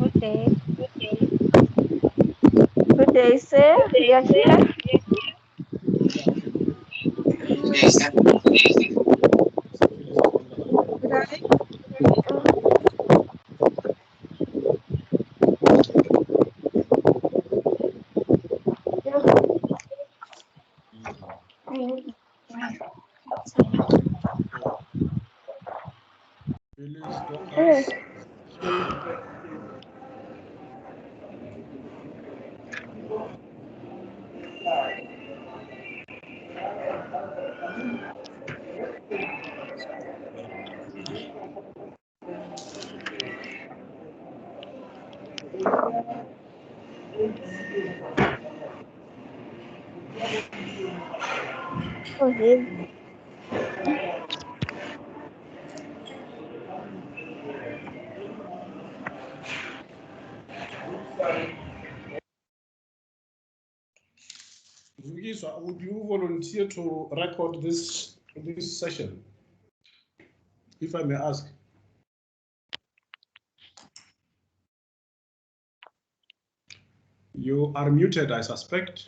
Okay. Good day, sir. We are here. Phyllis, Dorcas. Okay. Zukiswa, would you volunteer to record this session, if I may ask? You are muted, I suspect.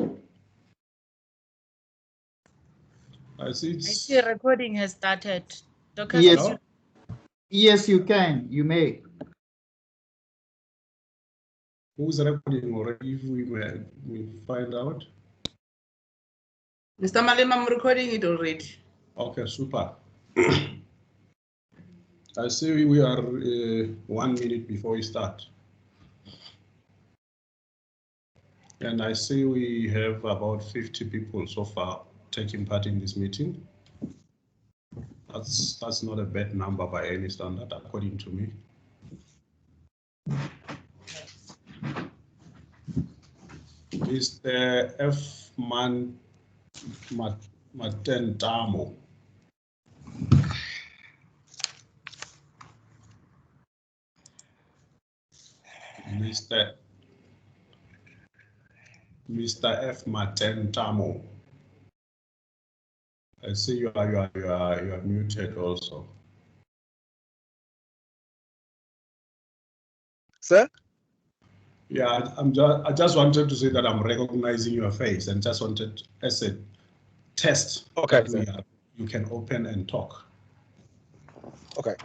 I see I see recording has started. Dorcas, Yes. did you? Yes, you can. You may. Who's recording already, if we find out? Mr. Malema, I'm recording it already. Okay, super. I see we are 1 minute before we start. And I see we have about 50 people so far taking part in this meeting. That's not a bad number by any standard, according to me. Mr. F. Matentamo. Mr. F. Matentamo. I see you are muted also. Sir? Yeah, I just wanted to say that I'm recognizing your face and just wanted as a test Okay, that you can open and talk. Okay.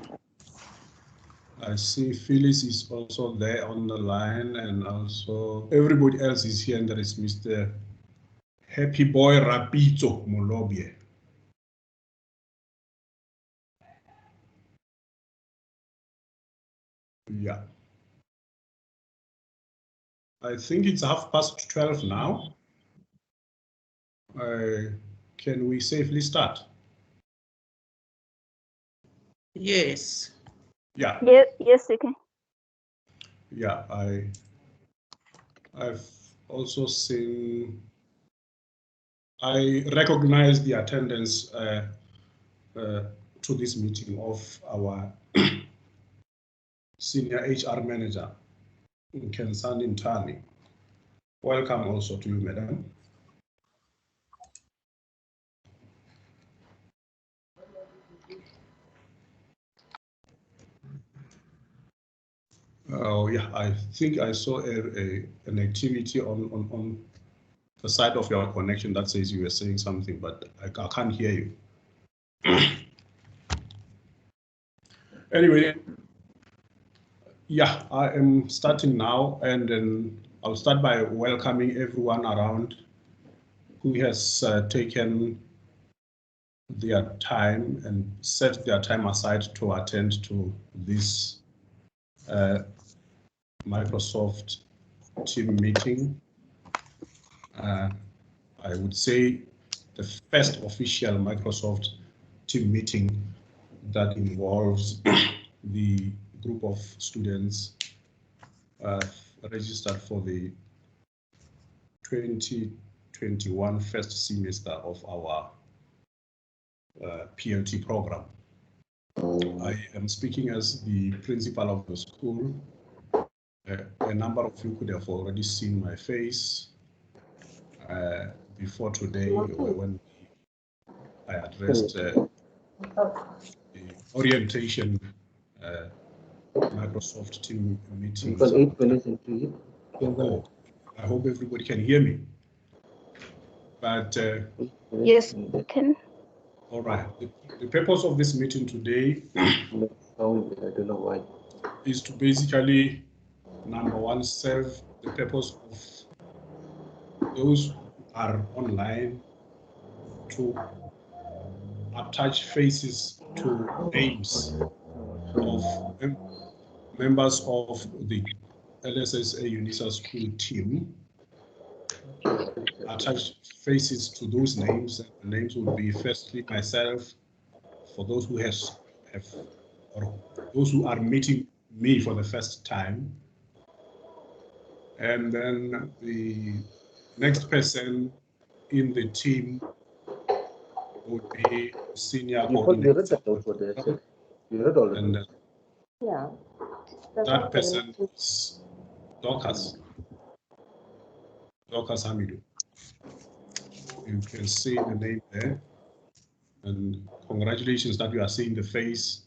I see Phyllis is also there on the line, and also everybody else is here, and there is Mr. Happy Boy Rapito Molobie. Yeah. I think it's 12:30 now. Can we safely start? Yes. Yeah. Yes, you can. Yeah, I've also seen, I recognize the attendance to this meeting of our senior HR manager, Kensani Ntani. Welcome also to you, madam. Oh yeah, I think I saw an activity on the side of your connection that says you were saying something, but I can't hear you. Anyway, yeah, I am starting now, and then I'll start by welcoming everyone around who has taken their time and set their time aside to attend to this Microsoft team meeting. I would say the first official Microsoft team meeting that involves the group of students registered for the 2021 first semester of our PLT program. I am speaking as the principal of the school. A number of you could have already seen my face before today when I addressed the orientation Microsoft Team meeting. Because 8 minutes into it. Oh, I hope everybody can hear me. But Yes, we can. all right, the purpose of this meeting today I don't know why. is to basically, number one, serve the purpose of those who are online to attach faces to names of members of the LSSA UNISA school team, attach faces to those names, and the names will be firstly myself, for those who or those who are meeting me for the first time, and then the next person in the team would be senior coordinator. You read all of And it. Yeah. that person is Dorcas Hamidou. You can see the name there, and congratulations that you are seeing the face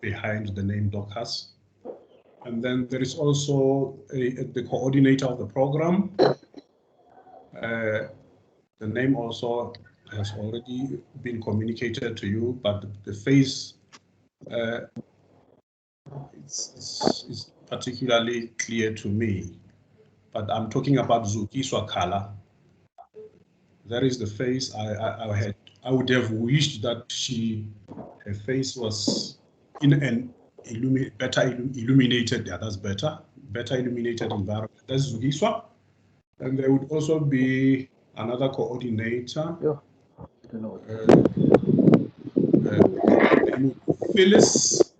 behind the name Dorcas. And then there is also the coordinator of the program. The name also has already been communicated to you, but the face is particularly clear to me. But I'm talking about Zukiswa Kala. That is the face I would have wished that her face was in an better illuminated. Yeah, that's better illuminated environment. That's Zukiswa. And there would also be another coordinator. Phyllis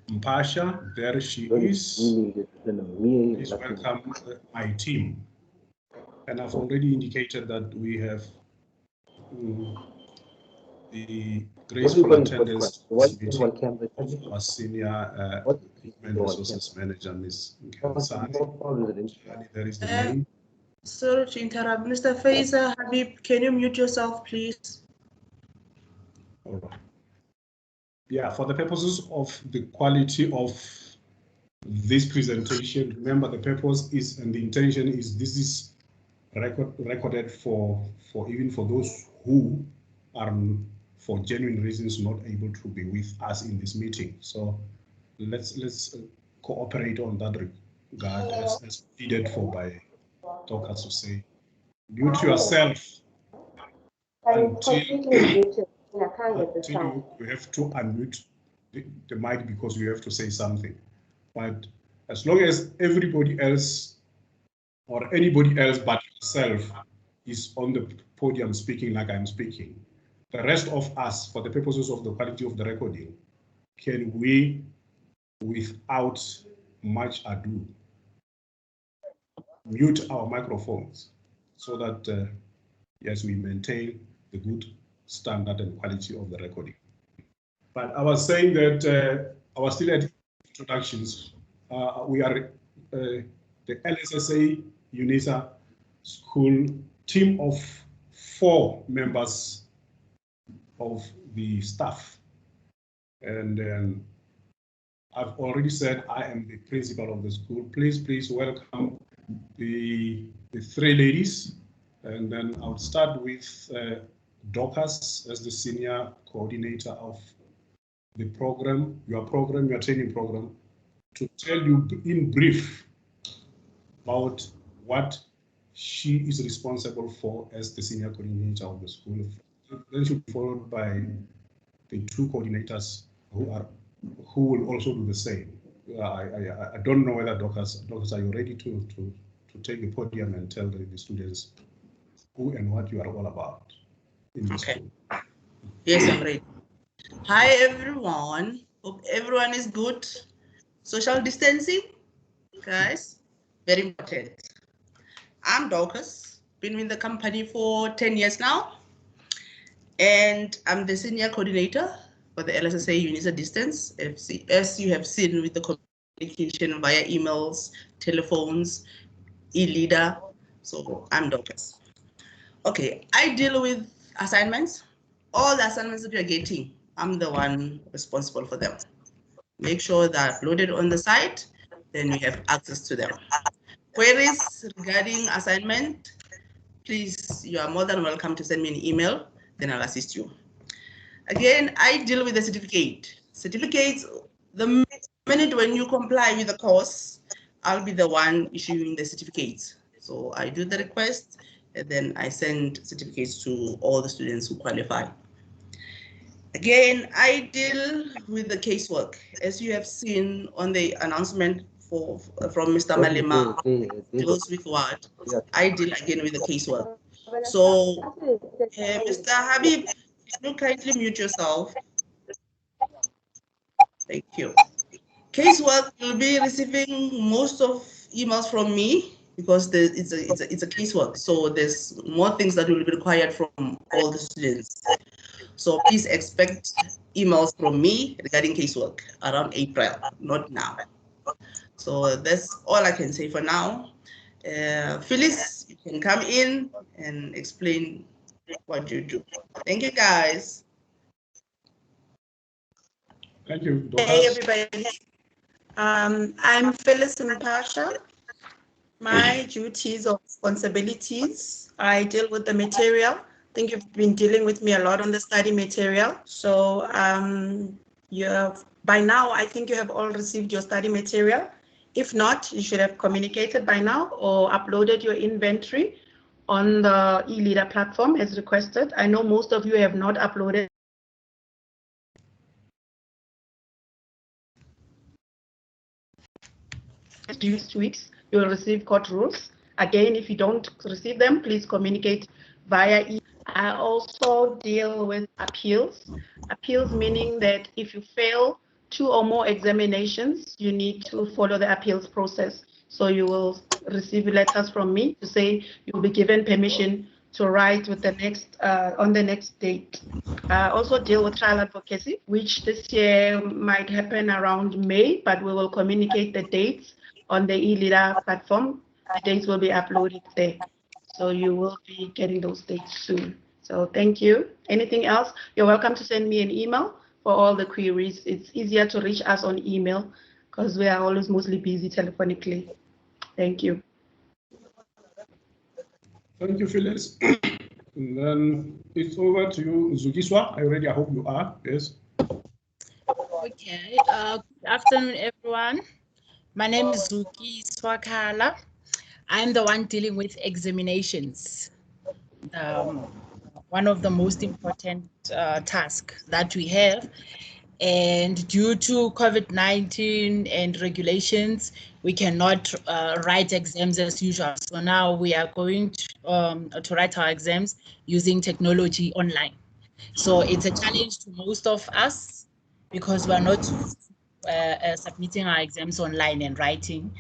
Mpasha, there she is. Please welcome my team. And I've already indicated that we have the graceful attendance of our senior human resources manager, Ms. Nkelsani. There is the name. Sorry to interrupt. Mr. Faiza Habib, can you mute yourself, please? All right. Yeah, for the purposes of the quality of this presentation, remember the purpose is and the intention is this is recorded for even for those who are for genuine reasons not able to be with us in this meeting. So let's cooperate on that regard as pleaded for by Dorcas to say. Mute yourself until you have to unmute the mic because you have to say something. But as long as everybody else or anybody else but yourself is on the podium speaking like I'm speaking, the rest of us, for the purposes of the quality of the recording, can we, without much ado, mute our microphones so that, yes, we maintain the good standard and quality of the recording. But I was saying that I was still at introductions. We are the LSSA UNISA school team of 4 members of the staff. And I've already said I am the principal of the school. Please welcome the 3 ladies. And then I'll start with Dorcas as the senior coordinator of the program, your training program, to tell you in brief about what she is responsible for as the senior coordinator of the school. Then she'll be followed by the 2 coordinators who will also do the same. I don't know whether Dorcas, are you ready to take the podium and tell the students who and what you are all about in this school? Yes, I'm ready. Hi, everyone. Hope everyone is good. Social distancing, guys, very important. I'm Dorcas, been with the company for 10 years now, and I'm the senior coordinator for the LSSA UNISA Distance, FC, as you have seen with the communication via emails, telephones, e-leader. So I'm Dorcas. Okay, I deal with assignments. All the assignments that you're getting, I'm the one responsible for them. Make sure they're uploaded on the site, then you have access to them. Queries regarding assignment, please, you are more than welcome to send me an email, then I'll assist you. Again, I deal with the certificate. Certificates, the minute when you comply with the course, I'll be the one issuing the certificates. So I do the request, and then I send certificates to all the students who qualify. Again, I deal with the casework. As you have seen on the announcement from Mr. Malema, deals with what? I deal again with the casework. So, Mr. Habib, can you kindly mute yourself? Thank you. Casework will be receiving most of emails from me because it's a casework. So there's more things that will be required from all the students. So please expect emails from me regarding casework around April, not now. So that's all I can say for now. Phyllis, you can come in and explain what you do. Thank you, guys. Thank you, Hey, Dorcas. everybody. I'm Phyllis Mpasha. My duties or responsibilities, I deal with the material. I think you've been dealing with me a lot on the study material. So by now, I think you have all received your study material. If not, you should have communicated by now or uploaded your inventory on the eLeader platform as requested. I know most of you have not uploaded. Next weeks, you will receive court rules. Again, if you don't receive them, please communicate via email. I also deal with appeals. Appeals meaning that if you fail 2 or more examinations, you need to follow the appeals process. So you will receive letters from me to say you'll be given permission to write with the next on the next date. I also deal with trial advocacy, which this year might happen around May, but we will communicate the dates on the eLeader platform. The dates will be uploaded there. So you will be getting those dates soon. So thank you. Anything else? You're welcome to send me an email for all the queries. It's easier to reach us on email because we are always mostly busy telephonically. Thank you. Thank you, Phyllis. And then it's over to you, Zukiswa. Are you ready? I hope you are. Yes. Okay. Good afternoon, everyone. My name is Zuki Swakala. I'm the one dealing with examinations. One of the most important tasks that we have. And due to COVID-19 and regulations, we cannot write exams as usual. So now we are going to write our exams using technology online. So it's a challenge to most of us because we're not submitting our exams online and writing.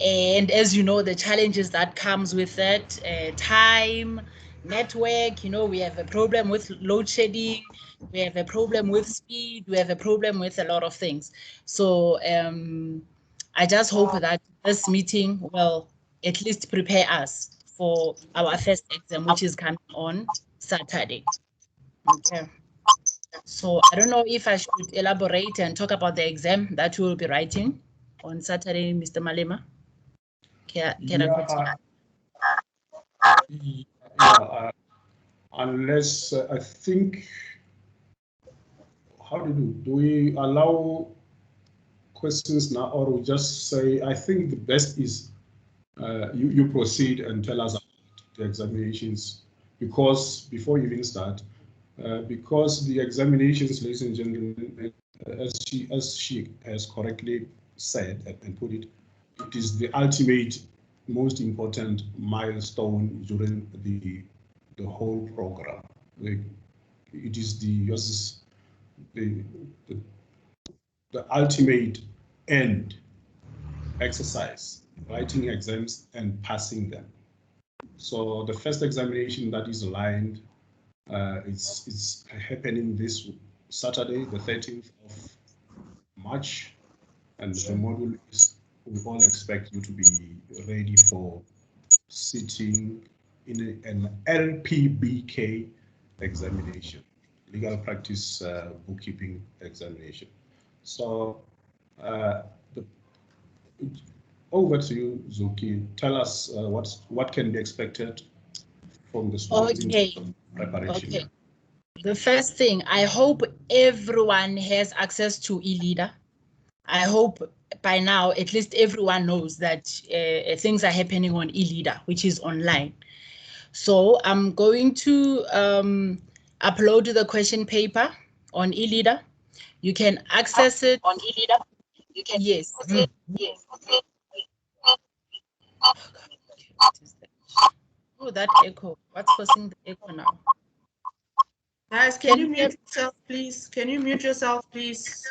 And as you know, the challenges that comes with that, time, network, we have a problem with load shedding, we have a problem with speed, we have a problem with a lot of things. So I just hope that this meeting will at least prepare us for our first exam, which is coming on Saturday. Okay. So I don't know if I should elaborate and talk about the exam that we will be writing on Saturday, Mr. Malema. Can I continue? Unless I think, how do we allow questions now, or we just say, I think the best is you proceed and tell us about the examinations, because before you even start, because the examinations, ladies and gentlemen, as she has correctly said and put it, it is the ultimate, most important milestone during the whole program. It is the ultimate end exercise, writing exams and passing them. So the first examination that is aligned, it's happening this Saturday, the 13th of March, and the module is, we all expect you to be ready for sitting in an LPBK examination, legal practice bookkeeping examination. So Over to you, Zuki. Tell us what can be expected from the students in Okay. terms of preparation. Okay. The first thing, I hope everyone has access to eLeader. I hope by now, at least everyone knows that things are happening on eLeader, which is online. So I'm going to upload the question paper on eLeader. You can access it on eLeader. You can yes. Yes. Oh, that echo. What's causing the echo now? Guys, can you mute yourself, please? Can you mute yourself, please?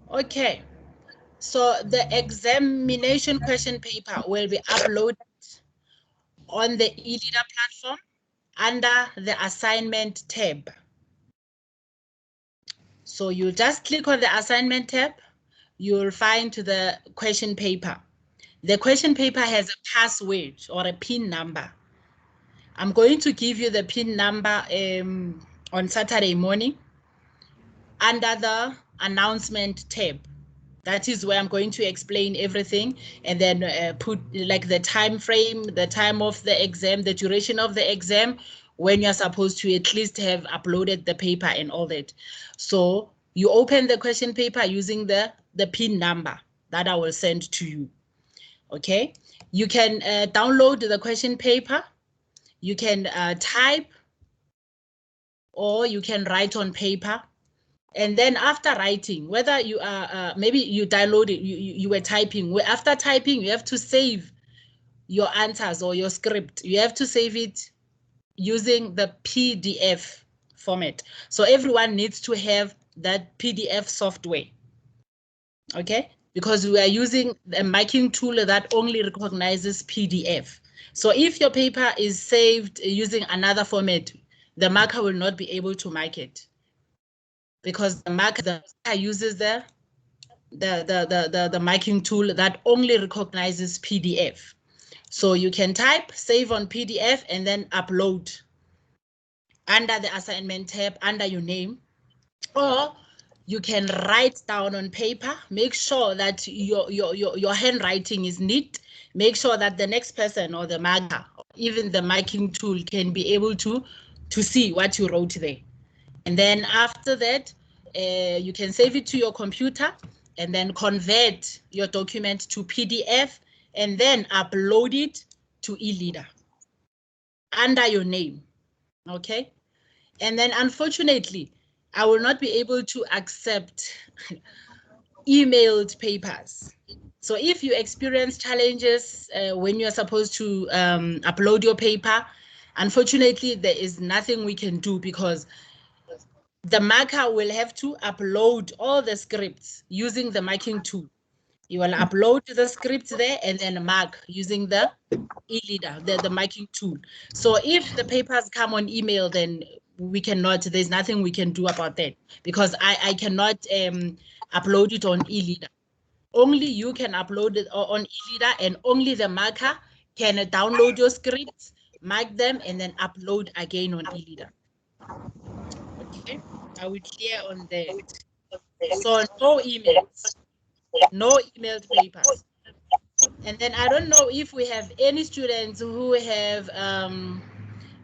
Okay. So the examination question paper will be uploaded on the eLeader platform under the assignment tab. So you just click on the assignment tab, you'll find the question paper. The question paper has a password or a PIN number. I'm going to give you the PIN number on Saturday morning under the announcement tab. That is where I'm going to explain everything and then put like the time frame, the time of the exam, the duration of the exam, when you're supposed to at least have uploaded the paper and all that. So you open the question paper using the PIN number that I will send to you. Okay, you can download the question paper. You can type or you can write on paper. And then after writing, whether you are, maybe you download it, you were typing. After typing, you have to save your answers or your script. You have to save it using the PDF format. So everyone needs to have that PDF software, okay? Because we are using a marking tool that only recognizes PDF. So if your paper is saved using another format, the marker will not be able to mark it, because the marker uses the marking tool that only recognizes PDF. So you can type, save on PDF, and then upload under the assignment tab under your name, or you can write down on paper. Make sure that your handwriting is neat. Make sure that the next person or the marker, even the marking tool, can be able to see what you wrote there. And then after that, you can save it to your computer and then convert your document to PDF and then upload it to eLeader under your name, okay? And then unfortunately, I will not be able to accept emailed papers. So if you experience challenges when you're supposed to upload your paper, unfortunately, there is nothing we can do, because the marker will have to upload all the scripts using the marking tool. You will upload the scripts there and then mark using the eLeader, the marking tool. So if the papers come on email, then we cannot, there's nothing we can do about that, because I cannot upload it on eLeader. Only you can upload it on eLeader, and only the marker can download your scripts, mark them, and then upload again on eLeader. Okay, are we clear on that? So no emails, no emailed papers. And then I don't know if we have any students who have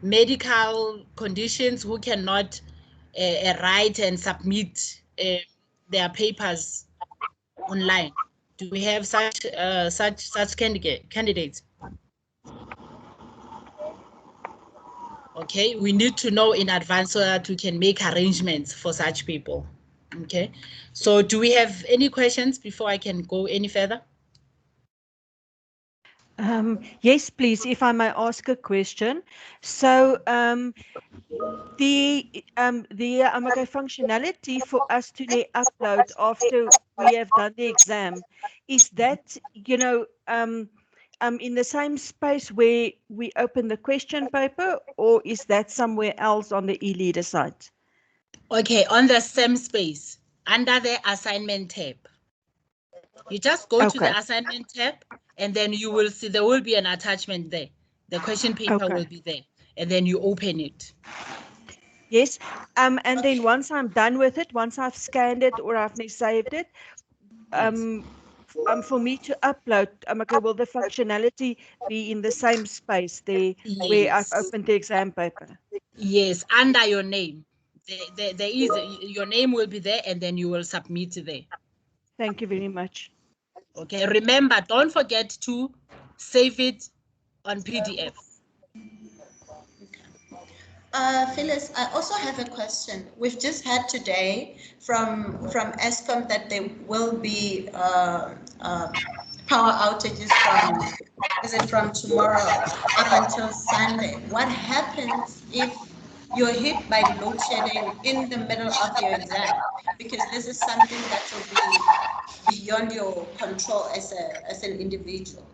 medical conditions who cannot write and submit their papers online. Do we have such candidates? Okay, we need to know in advance so that we can make arrangements for such people. Okay, so do we have any questions before I can go any further? Yes, please, if I may ask a question. So the functionality for us to upload after we have done the exam, is that, you know, in the same space where we open the question paper, or is that somewhere else on the eLeader site? Okay, on the same space under the assignment tab. You just go to the assignment tab, and then you will see there will be an attachment there. The question paper will be there. and then you open it. Yes. And then once I'm done with it, once I've scanned it or I've saved it, for me to upload, okay, will the functionality be in the same space there where I've Yes. opened the exam paper? Yes, under your name. There is your name will be there, and then you will submit there. Thank you very much. Okay, remember, don't forget to save it on PDF. Phyllis, I also have a question. We've just had today from Eskom that there will be power outages from tomorrow up until Sunday. What happens if you're hit by load shedding in the middle of your exam? Because this is something that will be beyond your control as an individual.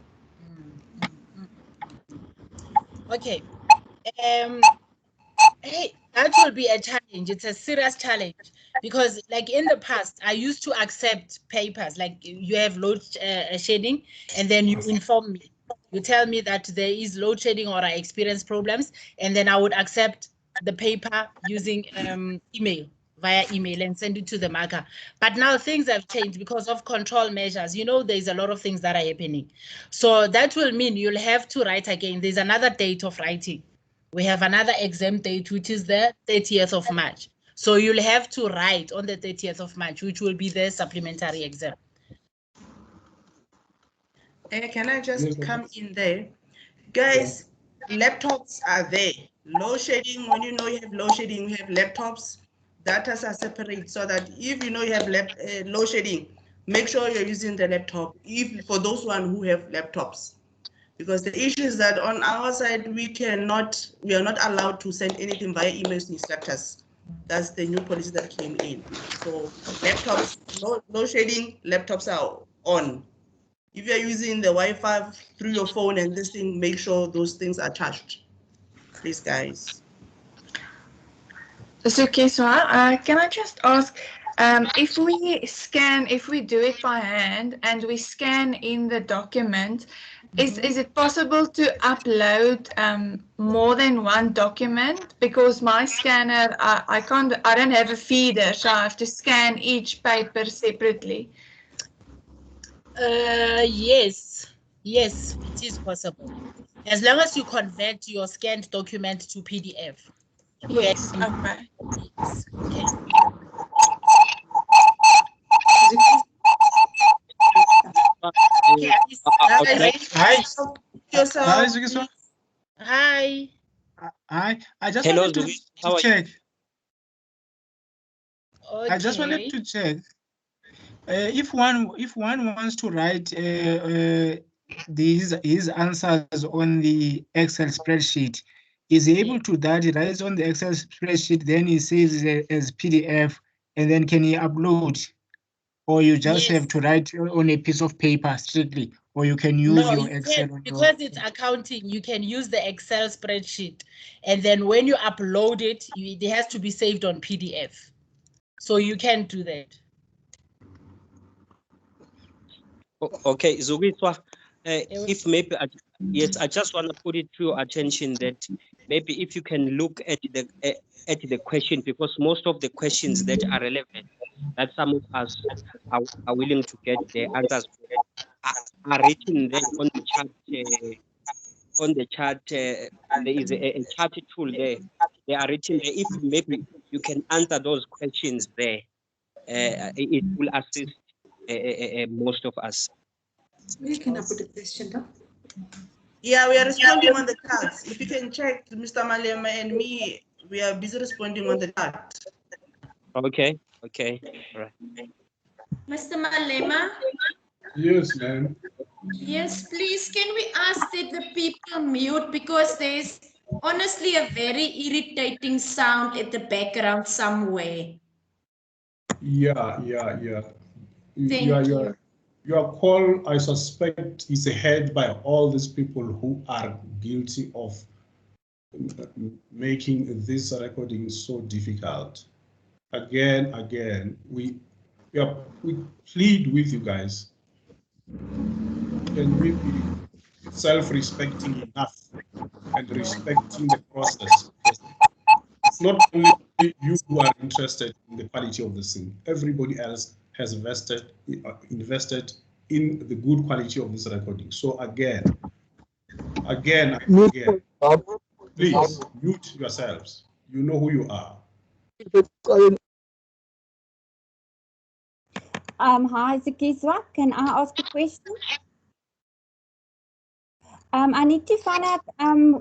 Okay. Hey, that will be a challenge. It's a serious challenge because, like in the past, I used to accept papers like you have load shedding, and then you inform me. You tell me that there is load shedding or I experience problems, and then I would accept the paper using via email and send it to the marker. But now things have changed because of control measures. You know, there's a lot of things that are happening. So that will mean you'll have to write again. There's another date of writing. We have another exam date, which is the 30th of March. So you'll have to write on the 30th of March, which will be the supplementary exam. Can I just come in there? Guys, laptops are there. Load shedding, when you know you have load shedding, you have laptops. Data are separate so that if you know you have load shedding, make sure you're using the laptop. If for those who have laptops. Because the issue is that on our side, we are not allowed to send anything via emails to instructors. That's the new policy that came in. So laptops, load shedding, laptops are on. If you're using the Wi-Fi through your phone and this thing, make sure those things are charged. Please, guys. So, Keswa, can I just ask, if we do it by hand and we scan in the document, is it possible to upload more than one document? Because my scanner, I don't have a feeder, so I have to scan each paper separately. Yes, it is possible. As long as you convert your scanned document to PDF. Yes, okay. Yes, okay. Hi. I just Hello, wanted to check. Okay. I just wanted to check if one wants to write his answers on the Excel spreadsheet, is he able to that? He writes on the Excel spreadsheet, then he saves it as PDF, and then can he upload? Or you just have to write on a piece of paper strictly, or you can use your Excel. Because it's accounting, you can use the Excel spreadsheet, and then when you upload it, it has to be saved on PDF. So you can do that. Okay, Zugitwa, if maybe, yes, I just want to put it to your attention that maybe if you can look at the question, because most of the questions that are relevant, that some of us are willing to get the answers are written there on the chart. There is a chart tool there. They are written there. If maybe you can answer those questions there, it will assist most of us. Where can I put a question down? Yeah, we are responding on the charts. If you can check, Mr. Malema and me, we are busy responding on the chart. Okay, all right. Mr. Malema? Yes, ma'am. Yes, please, can we ask that the people mute, because there's honestly a very irritating sound at the background somewhere. Yeah. Thank you. Your call, I suspect, is heard by all these people who are guilty of making this recording so difficult. Again, we plead with you guys. Can we be self-respecting enough and respecting the process. It's not only you who are interested in the quality of the scene. Everybody else has invested in the good quality of this recording. So again, please mute yourselves. You know who you are. Hi, Zukiswa. Can I ask a question? I need to find out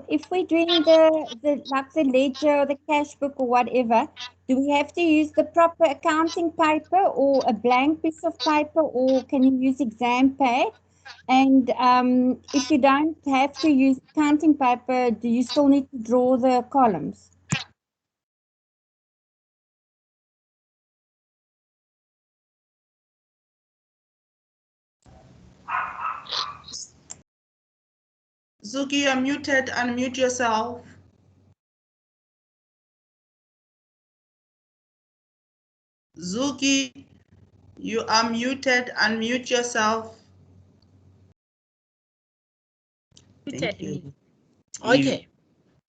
if we're doing the ledger or the cash book or whatever, do we have to use the proper accounting paper or a blank piece of paper, or can you use exam pad? And if you don't have to use accounting paper, do you still need to draw the columns? Zuki, you're muted. Unmute yourself. Zuki, you are muted. Unmute yourself. Thank you. Okay.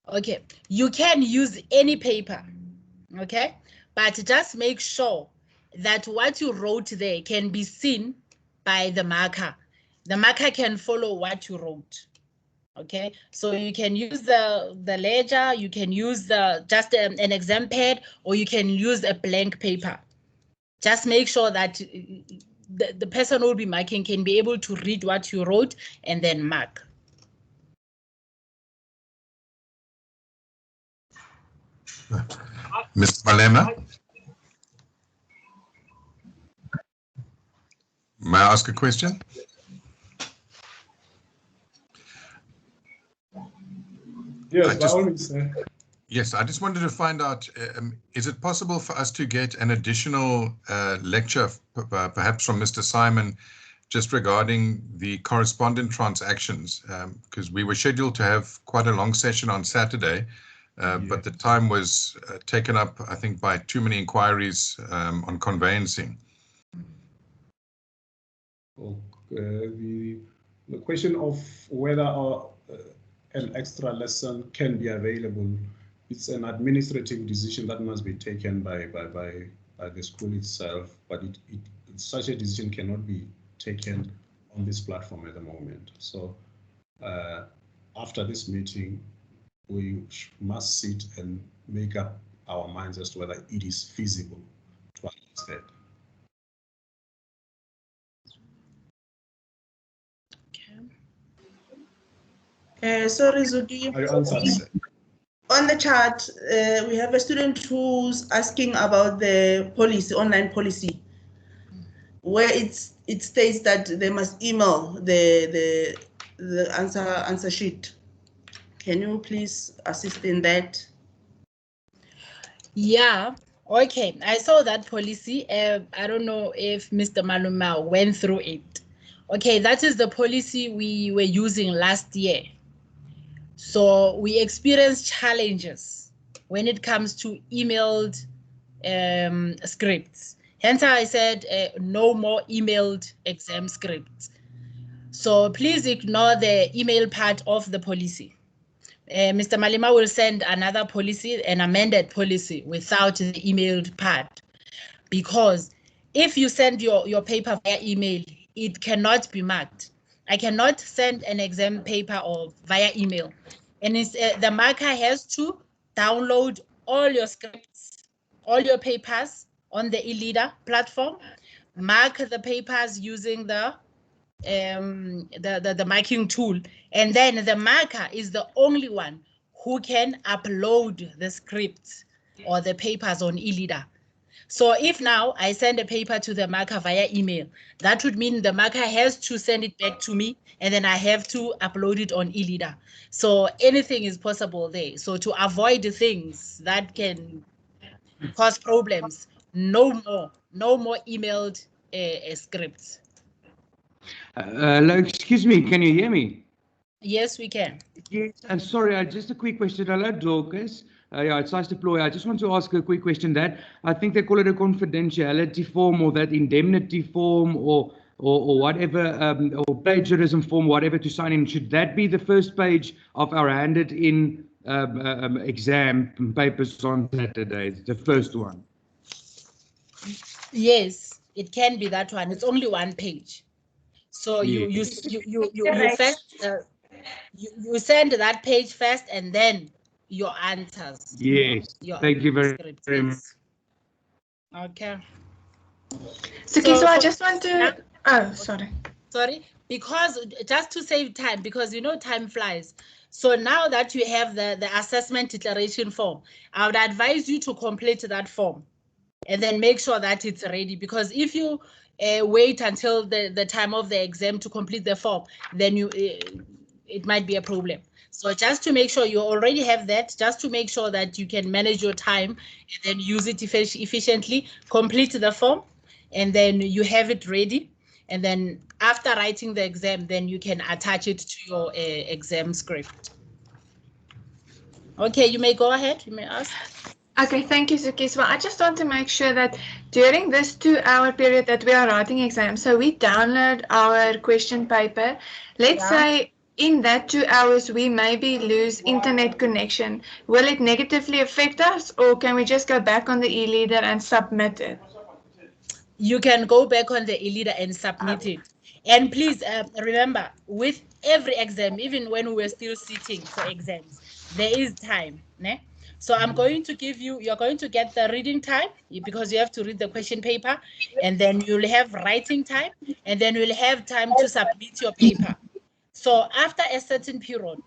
Okay. You can use any paper. Okay. But just make sure that what you wrote there can be seen by the marker. The marker can follow what you wrote. Okay, so you can use the ledger, you can use just an exam pad, or you can use a blank paper. Just make sure that the person who will be marking can be able to read what you wrote and then mark. Mr. Malema? May I ask a question? Yes, by all means, sir. Yes, I just wanted to find out, is it possible for us to get an additional lecture, perhaps from Mr. Simon, just regarding the correspondent transactions? Because we were scheduled to have quite a long session on Saturday, but the time was taken up, I think, by too many inquiries on conveyancing. The question of whether an extra lesson can be available, it's an administrative decision that must be taken by the school itself, but such a decision cannot be taken on this platform at the moment. So after this meeting, we must sit and make up our minds as to whether it is feasible to address that. Sorry, Zuki. On the chat, we have a student who's asking about the policy, online policy, where it states that they must email the answer sheet. Can you please assist in that? Yeah. Okay, I saw that policy. I don't know if Mr. Maluma went through it. Okay, that is the policy we were using last year. So we experienced challenges when it comes to emailed scripts. Hence I said no more emailed exam scripts. So please ignore the email part of the policy. Mr. Malema will send another policy, an amended policy without the emailed part. Because if you send your paper via email, it cannot be marked. I cannot send an exam paper or via email. And it's, the marker has to download all your scripts, all your papers on the eLeader platform, mark the papers using the marking tool, and then the marker is the only one who can upload the scripts or the papers on eLeader. So if now I send a paper to the marker via email, that would mean the marker has to send it back to me, and then I have to upload it on eLeader. So anything is possible there. So to avoid the things that can cause problems, no more emailed scripts. Hello, excuse me, can you hear me? Yes, we can. Yes, sorry, just a quick question. Hello, Dorcas. Yeah, it's nice to deploy. I just want to ask a quick question that I think they call it a confidentiality form or that indemnity form or or whatever, or plagiarism form, whatever to sign in, should that be the first page of our handed in exam papers on Saturday, the first one? Yes, it can be that one. It's only one page. So you first you send that page first and then your answers. Yes. Thank you very much. Okay. So I just want to, oh, sorry. Sorry, because just to save time, because time flies. So now that you have the assessment declaration form, I would advise you to complete that form and then make sure that it's ready, because if you wait until the time of the exam to complete the form, then it might be a problem. So just to make sure you already have that, just to make sure that you can manage your time and then use it efficiently, complete the form, and then you have it ready. And then after writing the exam, then you can attach it to your exam script. Okay, you may go ahead, you may ask. Okay, thank you, Zukiswa. I just want to make sure that during this 2-hour period that we are writing exams, so we download our question paper. Let's say in that 2 hours, we maybe lose internet connection. Will it negatively affect us, or can we just go back on the e-leader and submit it? You can go back on the e-leader and submit it. And please remember, with every exam, even when we're still sitting for exams, there is time. Ne? So I'm going to give you, you're going to get the reading time, because you have to read the question paper, and then you'll have writing time, and then you'll have time to submit your paper. So after a certain period,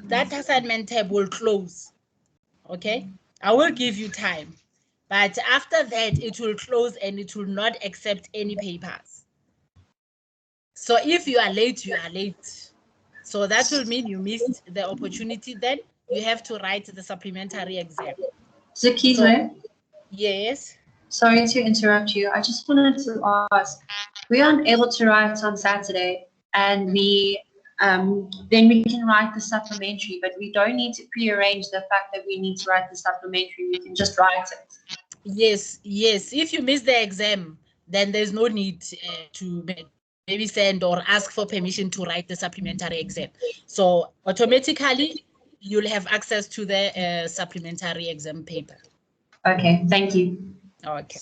that assignment tab will close. Okay, I will give you time, but after that it will close and it will not accept any papers. So if you are late, you are late. So that will mean you missed the opportunity. Then you have to write the supplementary exam. Zukiswa? Yes. Sorry to interrupt you. I just wanted to ask, we aren't able to write on Saturday, and then we can write the supplementary, but we don't need to prearrange the fact that we need to write the supplementary. We can just write it. Yes. If you miss the exam, then there's no need to maybe send or ask for permission to write the supplementary exam. So automatically, you'll have access to the supplementary exam paper. Okay, thank you. Okay.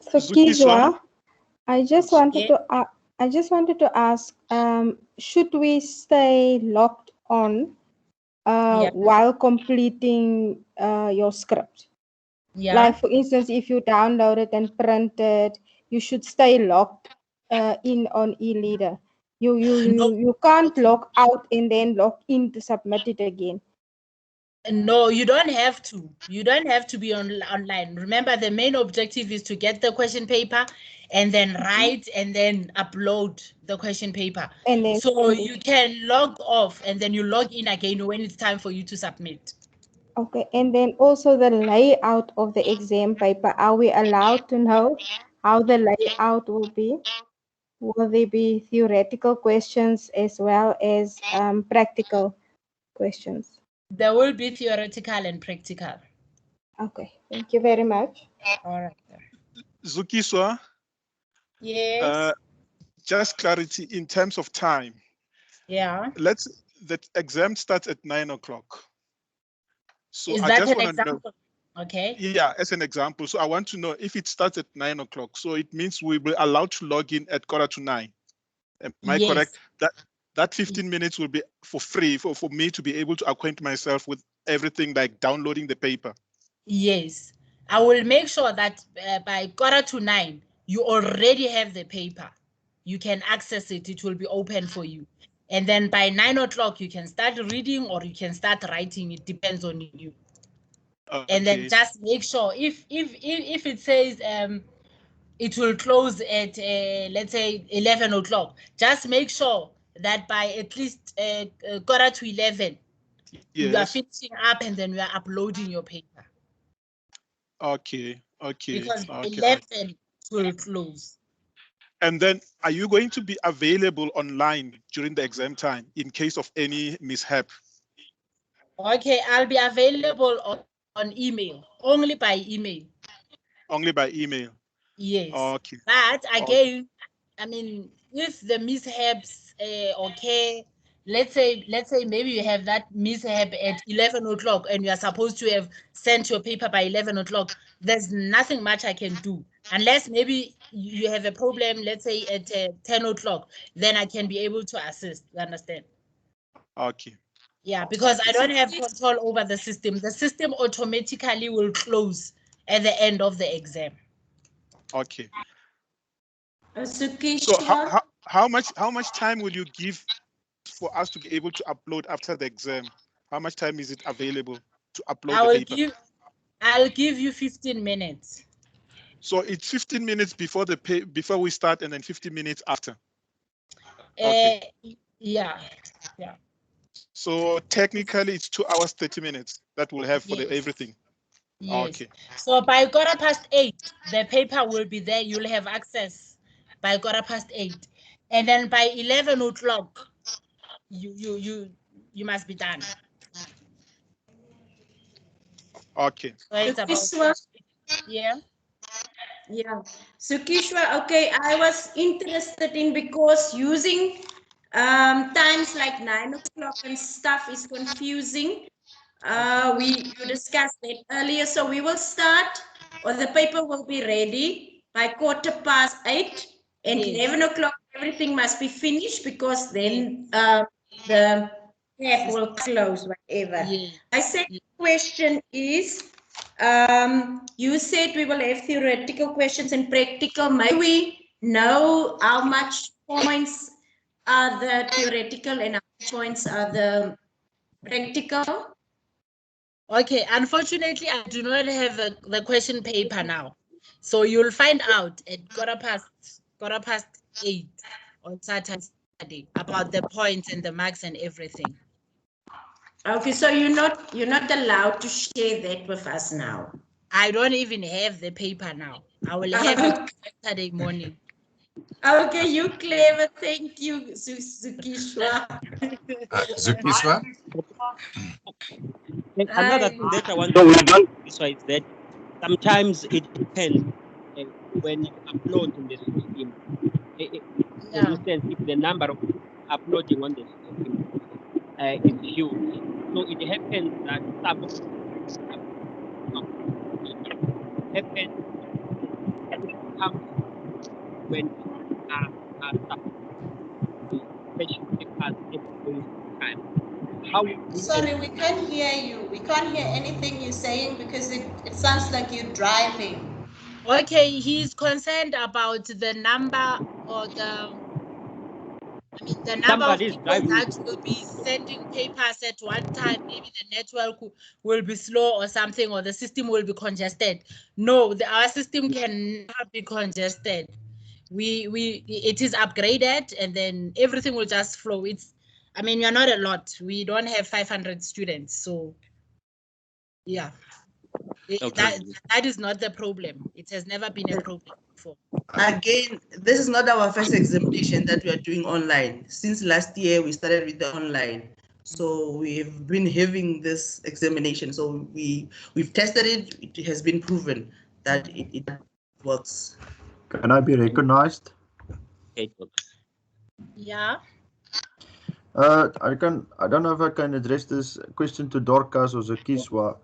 Zukiswa, I just wanted to ask, should we stay logged on while completing your script? Yeah. Like, for instance, if you download it and print it, you should stay logged in on e-leader. You can't log out and then log in to submit it again. No, you don't have to. You don't have to be online. Remember, the main objective is to get the question paper and then write and then upload the question paper. And then so you can log off and then you log in again when it's time for you to submit. Okay, and then also the layout of the exam paper. Are we allowed to know how the layout will be? Will there be theoretical questions as well as practical questions? There will be theoretical and practical. Okay, thank you very much. All right. Zukiswa? Yes. Just clarity in terms of time. Yeah. The exam starts at 9 o'clock. So Is I that just an want to know. example? Okay. Yeah, as an example. So I want to know if it starts at 9 o'clock. So it means we will be allowed to log in at 8:45. Am I Yes. correct? That 15 minutes will be for free for me to be able to acquaint myself with everything, like downloading the paper. Yes. I will make sure that by 8:45, you already have the paper. You can access it. It will be open for you. And then by 9 o'clock, you can start reading or you can start writing. It depends on you. Okay. And then just make sure if it says it will close at let's say 11 o'clock, just make sure that by at least 11:15, you are Yes. finishing up and then you are uploading your paper. Okay. Because by Okay. 11 it will close. And then are you going to be available online during the exam time in case of any mishap? Okay, I'll be available on email, only by email. Only by email. Yes. Okay. But again, I mean, if the mishaps okay, let's say maybe you have that mishap at 11 o'clock and you are supposed to have sent your paper by 11 o'clock, there's nothing much I can do. Unless maybe you have a problem, let's say at 10 o'clock, then I can be able to assist. You understand? Okay. Yeah, because I don't have control over the system. The system automatically will close at the end of the exam. Okay. Suki, So how much time will you give for us to be able to upload after the exam? How much time is it available to upload the paper? I'll give you 15 minutes. So it's 15 minutes before before we start, and then 15 minutes after. Okay. Yeah. So technically, it's 2 hours 30 minutes that we'll have for everything. Yes. Okay. So by 8:15, the paper will be there. You'll have access by 8:15, and then by 11 o'clock, you must be done. Okay. So it's about, yeah. Yeah. Sukishwa, okay, I was interested in because using times like 9 o'clock and stuff is confusing. You discussed that earlier, so we will start, or the paper will be ready by 8:15, and Yes. 11 o'clock everything must be finished, because then the tab will close, whatever. Yes. My second question is, you said we will have theoretical questions and practical. May we know how much points are the theoretical and how much points are the practical? Okay, unfortunately, I do not have the question paper now. So you'll find out at 8:15 on Saturday about the points and the marks and everything. Okay, so you're not allowed to share that with us now. I don't even have the paper now. I will have it Saturday morning. Okay, you clever. Thank you, Sukishwa. Zukiswa? Another thing that I want to say is that sometimes it depends when you upload in the system. For instance, if the number of uploading on the system is huge, so it happens that some of happens when special papers every time. How Sorry, we can't hear you. We can't hear anything you're saying because it sounds like you're driving. Okay, he's concerned about the number or the number of people that will be sending papers at one time. Maybe the network will be slow or something, or the system will be congested. No, our system can never be congested. It is upgraded, and then everything will just flow. We are not a lot. We don't have 500 students, so yeah. That is not the problem. It has never been a problem before. Again, this is not our first examination that we are doing online. Since last year, we started with the online. So we've been having this examination. So we've tested it. It has been proven that it works. Can I be recognized? Yeah. I don't know if I can address this question to Dorcas or Zukiswa.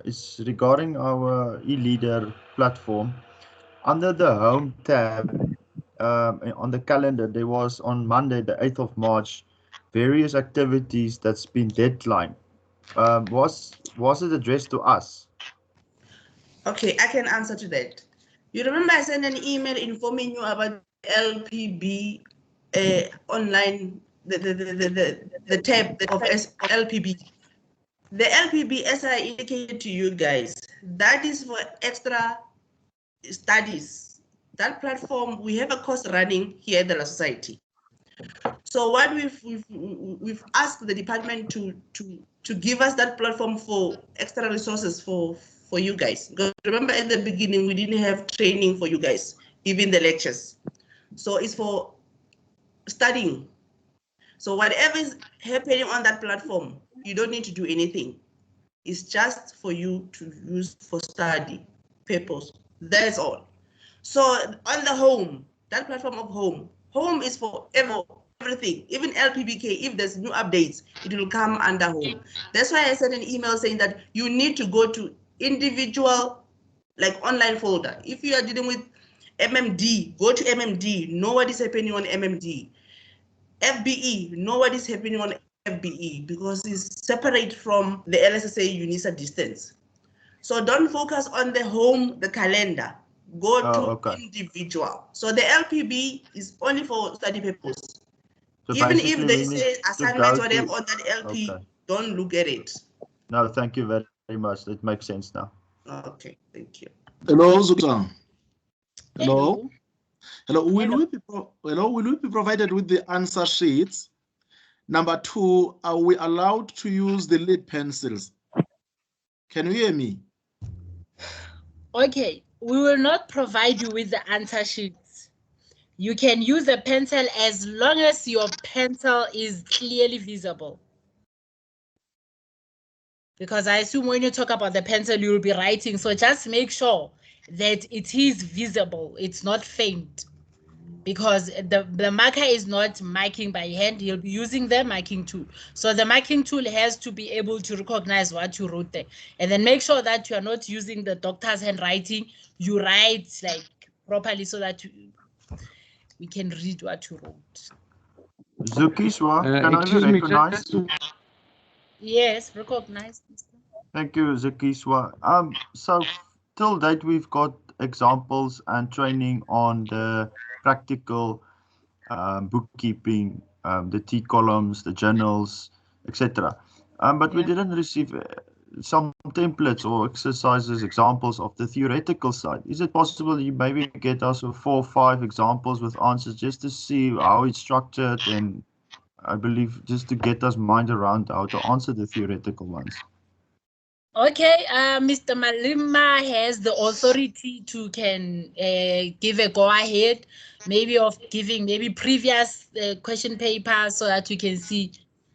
It's regarding our e-leader platform. Under the home tab on the calendar, there was on Monday, the 8th of March, various activities that's been deadline. Was it addressed to us? Okay, I can answer to that. You remember I sent an email informing you about LPB online, the tab of LPB. The LPB, as I indicated to you guys, that is for extra studies. That platform, we have a course running here at the Society. So what we've asked the department to give us that platform for extra resources for you guys. Because remember at the beginning, we didn't have training for you guys, even the lectures. So it's for studying. So whatever is happening on that platform, you don't need to do anything. It's just for you to use for study purpose. That's all. So on the home, that platform of home is for everything, even LPBK. If there's new updates, it will come under home. That's why I sent an email saying that you need to go to individual, like online folder. If you are dealing with MMD, go to MMD, know what is happening on MMD. FBE, know what is happening on FBE, because it's separate from the LSSA UNISA distance. So don't focus on the home, the calendar. Go to individual. So the LPB is only for study purpose. So Even if basically they we need say to assignments go or they have to- on that LP, Okay. don't look at it. No, thank you very much. It makes sense now. Okay, thank you. Hello, Zuki. Hello. Hello. Will we be provided with the answer sheets? Number 2, are we allowed to use the lead pencils? Can you hear me? Okay, we will not provide you with the answer sheets. You can use a pencil as long as your pencil is clearly visible. Because I assume when you talk about the pencil, you will be writing. So just make sure that it is visible. It's not faint. Because the marker is not marking by hand. He'll be using the marking tool. So the marking tool has to be able to recognize what you wrote there. And then make sure that you are not using the doctor's handwriting. You write like properly so that we can read what you wrote. Zukiswa, can I be excuse me, recognized? Yes, recognize. Thank you, Zukiswa. So till date, we've got examples and training on the practical bookkeeping, the T columns, the journals, etc. But we didn't receive some templates or exercises, examples of the theoretical side. Is it possible you maybe get us 4 or 5 examples with answers just to see how it's structured, and I believe just to get us mind around how to answer the theoretical ones? Okay, Mr. Malima has the authority to give a go ahead, maybe of giving maybe previous question papers so that you can see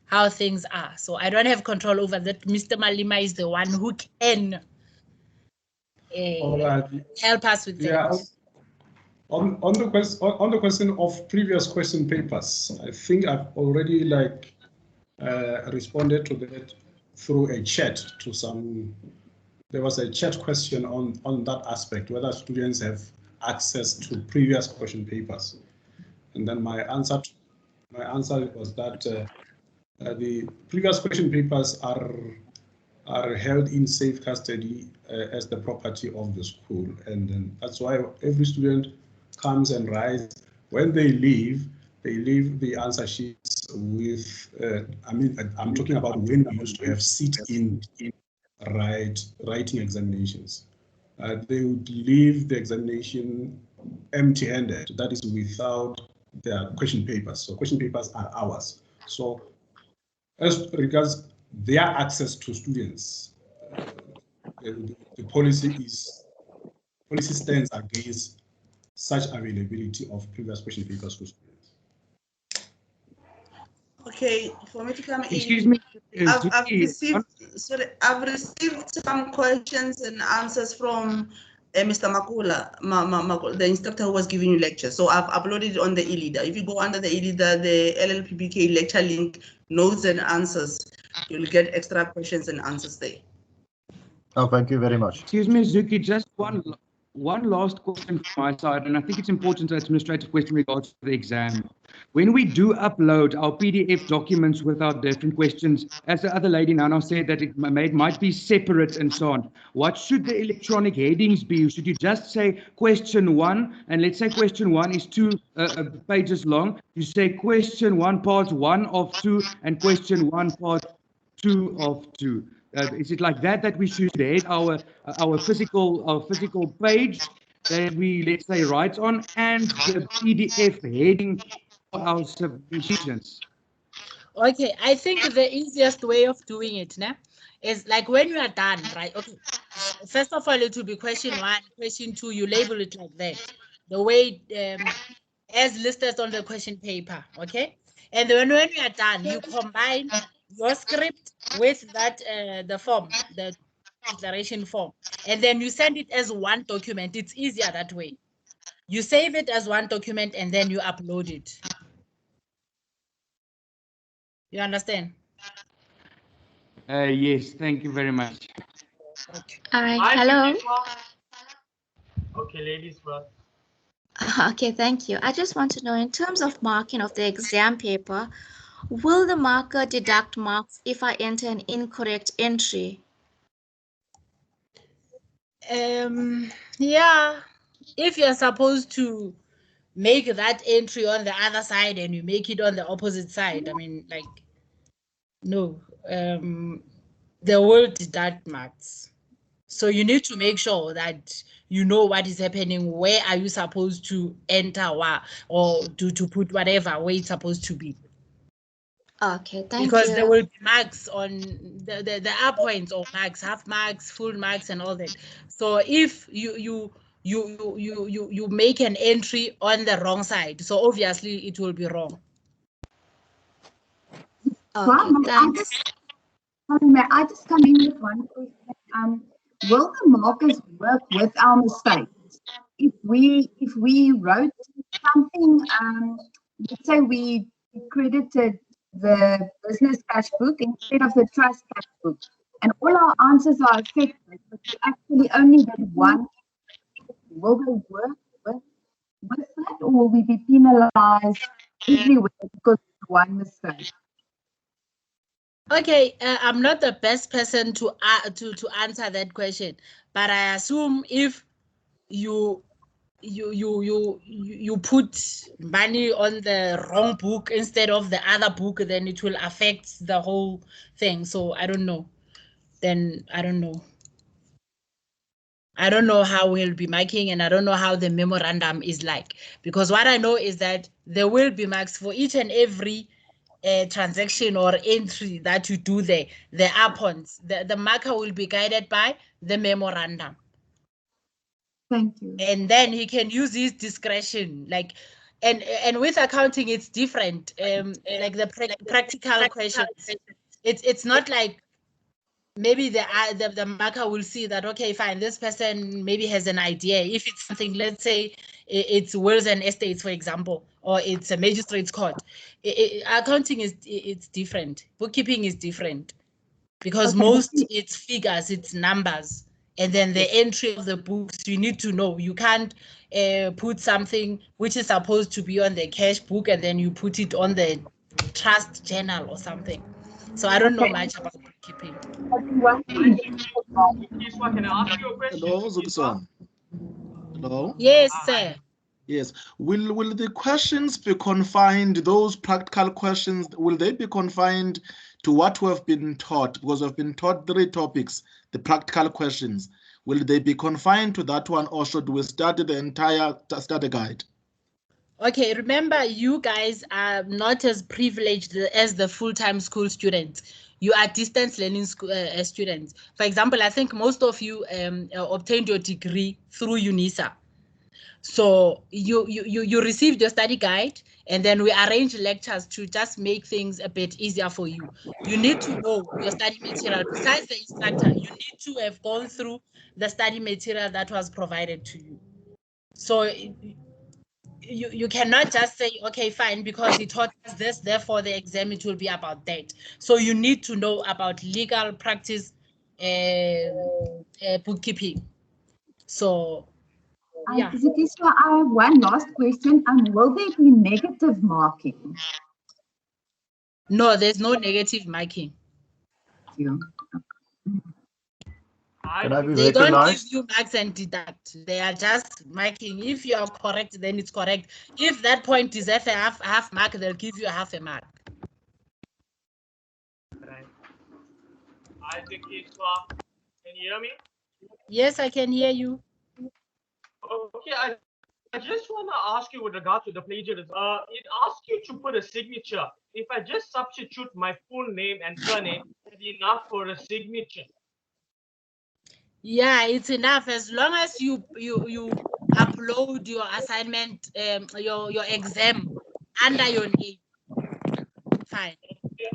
how things are. So I don't have control over that. Mr. Malima is the one who can help us with that. On the question of previous question papers, I think I've already responded to that through a chat to some. There was a chat question on that aspect, whether students have access to previous question papers, and then my answer was that the previous question papers are held in safe custody as the property of the school, and then that's why every student comes and writes. When they leave the answer sheets with, I'm talking about when we used to have sit-in writing examinations. They would leave the examination empty-handed, that is without their question papers. So question papers are ours. So as regards their access to students, the policy stands against such availability of previous question papers to students. Okay, for me to come in. Excuse me. I've received some questions and answers from Mr. Makula, the instructor who was giving you lectures. So I've uploaded it on the e-leader. If you go under the e-leader, the LLPBK lecture link, notes and answers, you'll get extra questions and answers there. Oh, thank you very much. Excuse me, Zuki, just one last question from my side, and I think it's important to administrative question in regards to the exam. When we do upload our PDF documents with our different questions, as the other lady now said that it might be separate and so on, what should the electronic headings be? Should you just say question 1, and let's say question 1 is 2 pages long, you say question 1 part 1 of 2 and question 1 part 2 of 2. Is it like that we should head our physical page that we, let's say, write on, and the PDF heading for our submissions? Okay, I think the easiest way of doing it now is like when you are done, right? Okay, first of all, it will be question 1, question 2, you label it like that, the way as listed on the question paper, okay? And then when you are done, you combine your script with that the form, the declaration form, and then you send it as one document. It's easier that way. You save it as one document and then you upload it. You understand? Yes, thank you very much. Hello. Okay, ladies first. Okay, thank you. I just want to know, in terms of marking of the exam paper, will the marker deduct marks if I enter an incorrect entry? Yeah, if you're supposed to make that entry on the other side and you make it on the opposite side, I mean, like, no, they will deduct marks. So you need to make sure that you know what is happening, where are you supposed to enter or to put whatever where it's supposed to be. Okay, thank you. Because there will be marks on the up points or marks, half marks, full marks, and all that. So if you make an entry on the wrong side, so obviously it will be wrong. Okay, thanks. May I just come in with one question? Will the markers work with our mistakes? If we wrote something, let's say we credited the business cash book instead of the trust cash book, and all our answers are affected, but we actually only did one. Will they work with that, or will we be penalized everywhere because of one mistake? Okay, I'm not the best person to answer that question, but I assume if you put money on the wrong book instead of the other book, then it will affect the whole thing. So I don't know. Then I don't know. I don't know how we'll be marking, and I don't know how the memorandum is like, because what I know is that there will be marks for each and every transaction or entry that you do there. The upons, the marker will be guided by the memorandum. Thank you. And then he can use his discretion, like, and with accounting it's different. Like the practical questions, it's not like maybe the marker will see that, okay, fine, this person maybe has an idea. If it's something, let's say it's wills and estates, for example, or it's a magistrate's court, accounting it's different. Bookkeeping is different, because Okay. most it's figures, it's numbers, and then the entry of the books you need to know. You can't put something which is supposed to be on the cash book and then you put it on the trust journal or something. So I don't know much about bookkeeping. Can I ask you a question? Hello, Zukiswan. Hello? Yes, sir. Yes. Will the questions be confined, those practical questions, will they be confined to what we have been taught? Because we've been taught 3 topics, the practical questions. Will they be confined to that one, or should we study the entire study guide? Okay, remember, you guys are not as privileged as the full-time school students. You are distance learning students. For example, I think most of you obtained your degree through UNISA. So you received your study guide, and then we arrange lectures to just make things a bit easier for you. You need to know your study material. Besides the instructor, you need to have gone through the study material that was provided to you. So you cannot just say, okay, fine, because he taught us this, therefore the exam it will be about that. So you need to know about legal practice, bookkeeping. So yeah. Zukiswa, I have one last question. Will there be negative marking? No, there's no negative marking. Can I be They don't give recognized? you marks and deduct. They are just marking. If you are correct, then it's correct. If that point deserves a half mark, they'll give you a half a mark. Right. Hi, Zukiswa. Can you hear me? Yes, I can hear you. Okay, I just want to ask you with regard to the plagiarism. It asks you to put a signature. If I just substitute my full name and surname, is it enough for a signature? Yeah, it's enough as long as you upload your assignment, your exam under your name. Fine.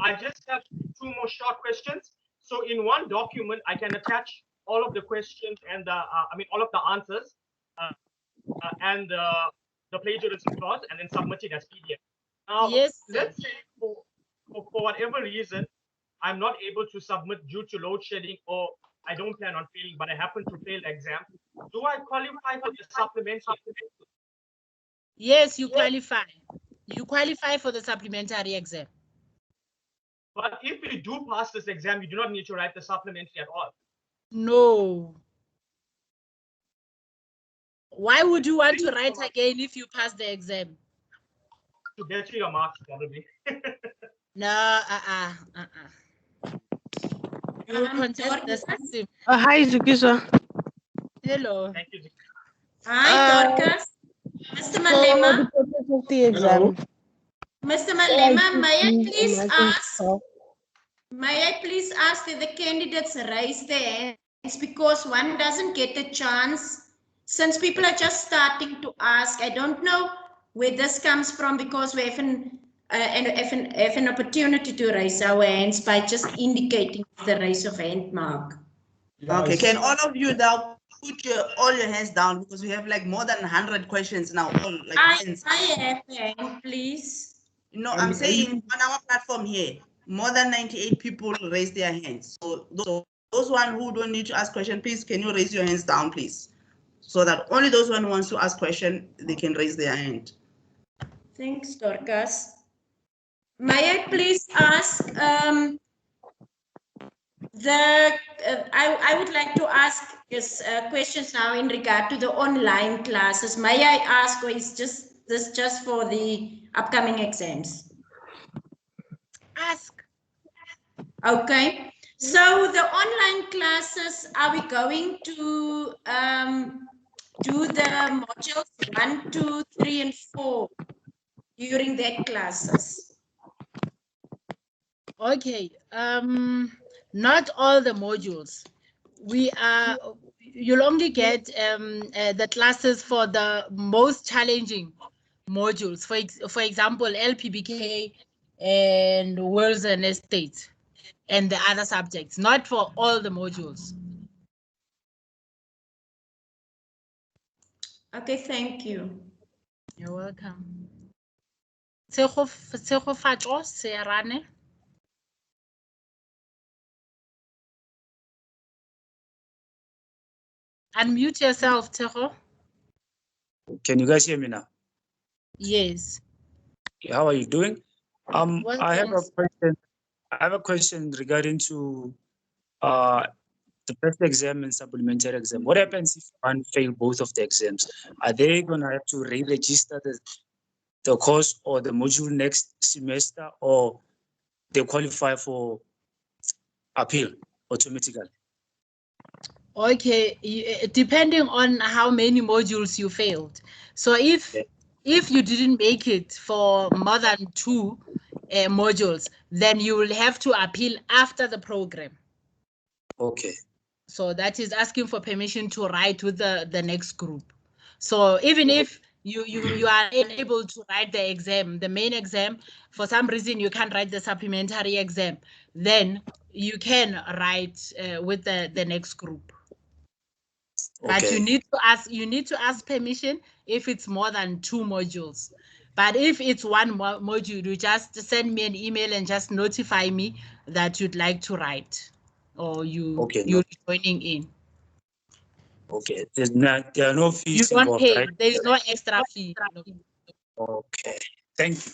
I just have 2 more short questions. So in one document, I can attach all of the questions and all of the answers and the plagiarism clause and then submit it as PDF. Now, Yes. let's say for whatever reason, I'm not able to submit due to load shedding, or I don't plan on failing, but I happen to fail the exam. Do I qualify for the supplementary? Yes, you qualify. You qualify for the supplementary exam. But if you do pass this exam, you do not need to write the supplementary at all. No. Why would you want to write again if you pass the exam? To get your marks, probably. No, You contest the system. Hi, Zukiswa. Hello. Thank you. Hi, Dorcas. Mr. Malema. The purpose of the exam. Mr. Malema, may I please ask that the candidates raise their hands, because one doesn't get a chance since people are just starting to ask. I don't know where this comes from, because we have an opportunity to raise our hands by just indicating the raise of hand mark. Okay, can all of you now put all your hands down, because we have like more than 100 questions now. All like hands. I have a hand, please. No, I'm saying on our platform here, more than 98 people raise their hands. So those one who don't need to ask question, please, can you raise your hands down, please? So that only those one who wants to ask question, they can raise their hand. Thanks, Dorcas. May I please ask, I would like to ask questions now in regard to the online classes. May I ask, or is this just for the upcoming exams? Ask. Okay. So the online classes, are we going to do the modules 1, 2, 3, and 4 during their classes? Okay. Not all the modules. You'll only get the classes for the most challenging modules. For example, LPBK and Wills and Estates and the other subjects, not for all the modules. Okay, thank you. You're welcome. Tshegofatso Serane. Unmute yourself, Tshego. Can you guys hear me now? Yes. How are you doing? Well, I have a thanks. question. I have a question regarding to the first exam and supplementary exam. What happens if one fail both of the exams? Are they gonna have to re-register the course or the module next semester, or they qualify for appeal automatically? Okay, depending on how many modules you failed. So if you didn't make it for more than 2 modules, then you will have to appeal after the program. Okay. So that is asking for permission to write with the next group. So even if you are unable to write the exam, the main exam, for some reason you can't write the supplementary exam, then you can write with the next group. But Okay. you need to ask permission if it's more than 2 modules. But if it's one module, you just send me an email and just notify me that you'd like to write, or you're joining in. Okay. There are no fees You don't involved, pay. right? There is no extra fee. No. Okay. Thank you.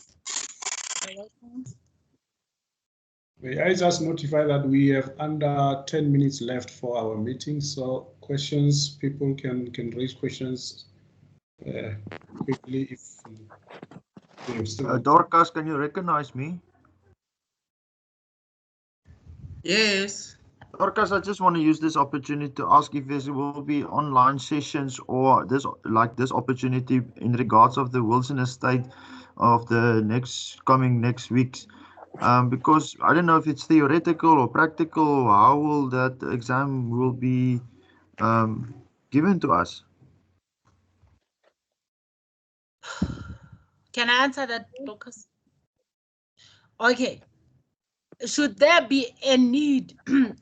May I just notify that we have under 10 minutes left for our meeting, so questions, people can raise questions quickly if they have still. Dorcas, can you recognize me? Yes. Dorcas, I just want to use this opportunity to ask if there will be online sessions or this opportunity in regards of the Wilson Estate of the next weeks. Because I don't know if it's theoretical or practical, how will that exam will be given to us? Can I answer that, Lucas? Okay. should there be a need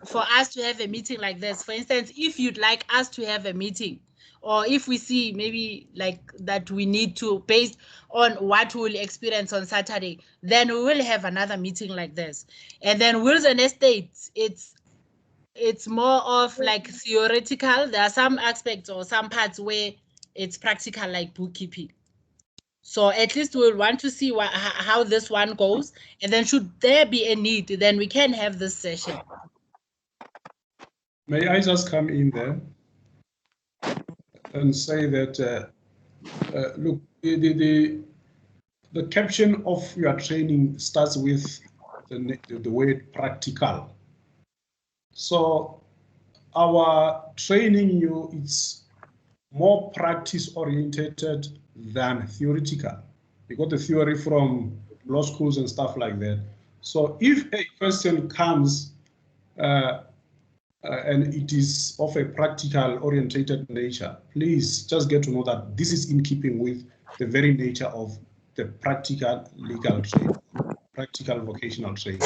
for us to have a meeting like this? For instance, if you'd like us to have a meeting, or if we see maybe like that we need to, based on what we'll experience on Saturday, then we will have another meeting like this. And then wills and estates, it's more of like theoretical. There are some aspects or some parts where it's practical, like bookkeeping. So at least we'll want to see how this one goes. And then should there be a need, then we can have this session. May I just come in there and say that, look, the caption of your training starts with the word practical. So our training it's more practice oriented than theoretical. We got the theory from law schools and stuff like that. So if a question comes and it is of a practical oriented nature, please just get to know that this is in keeping with the very nature of the practical legal training, practical vocational training.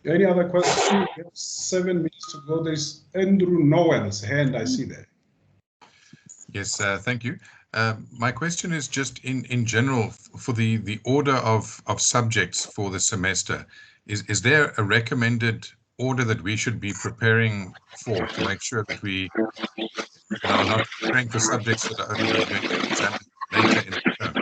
Any other questions? We have 7 minutes to go. There's Andrew Noel's hand, I see there. Yes, thank you. My question is just in general for the order of subjects for the semester. Is there a recommended order that we should be preparing for to make sure that we are not preparing for subjects that are only going to be examined later in the term?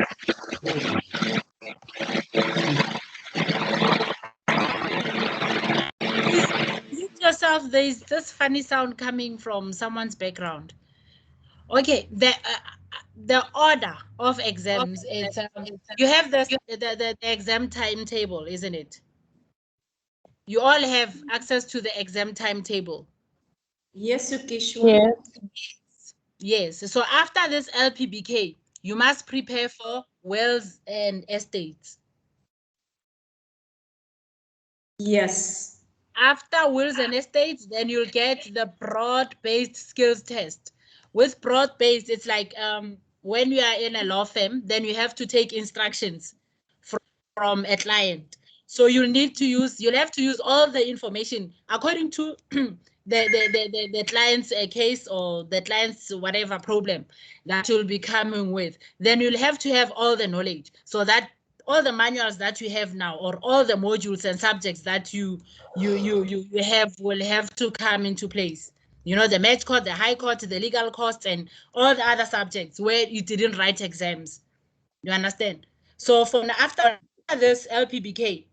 Mute yourself. There is this funny sound coming from someone's background. Okay, the order of exams is you have the exam timetable, isn't it? You all have access to the exam timetable. Yes, Yukishwa. Yes. Yes. So after this LPBK, you must prepare for wills and estates. Yes. After wills and estates, then you'll get the broad-based skills test. With broad-based, it's like when you are in a law firm, then you have to take instructions from a client. So you'll have to use all the information according to the client's case or the client's whatever problem that you'll be coming with. Then you'll have to have all the knowledge so that all the manuals that you have now or all the modules and subjects that you have will have to come into place. You know, the match court, the high court, the legal costs, and all the other subjects where you didn't write exams. You understand? So from after this LPBK,